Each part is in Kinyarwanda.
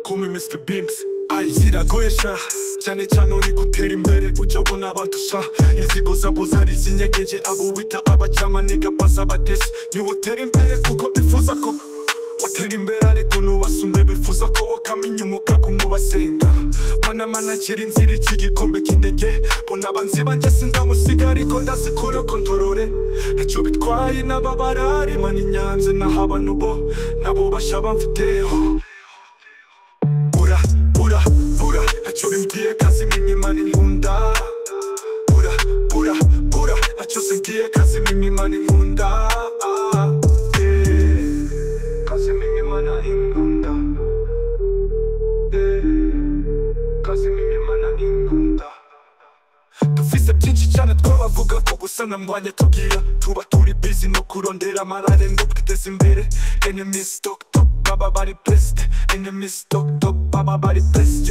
Come Mr. Beams aiziragoesha cyane cyane uri gutera imbere ujya ubona abadusha inzigo zabo zari zinyegeje abo wita abacamaniga baza batesi niwe utera imbere kuko bifuza ko watera imbere ariko n'ubasumbe bifuza ko ukamenya umukaku mu basenga mana kiri inzira iki gikombe cy'indege bona abanzi banjye sindamusiga ariko ndazikora kontorore ntacyo bitwaye n'ababarari mani nyanze nahaba nubo nabo bashya bamfiteho ntacyo bimbwiye kazi mimimana inkunda ntacyo simbwiye kazi mimimana inkunda kazi mimimana inkunda kazi mimimana inkunda dufise byinshi cyane twabavuga ko gusa na mwanya tubwira tuba turi busy no kurondera amarare ngo twiteze imbere enemies talk baba bari blessed enemies talk baba bari blessed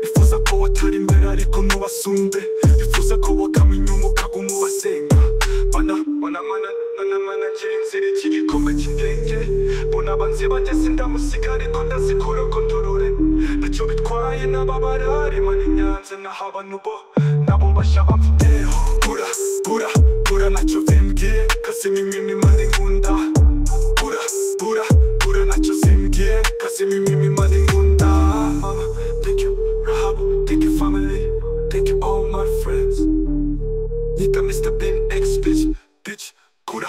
bifuza ko watari imbere ariko n'ubasumbe bifuza ko wakamenya umukagu mu basenga mana kiri inzira iki gikombe cy'indege bona abanzi banjye sindamusiga ariko ndazikora kontorore ntacyo bitwaye n'ababarari mani nyanze nahaba nubo nabo bashya bamfiteho ntacyo bimbwiye kazi mimimana inkunda ntacyo simbwiye kazi mimimana inkunda. Thank you Rahab, thank you family, thank you all my friends. Nika Mr. Bean X bitch kura.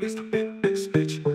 Mr. Bean X bitch.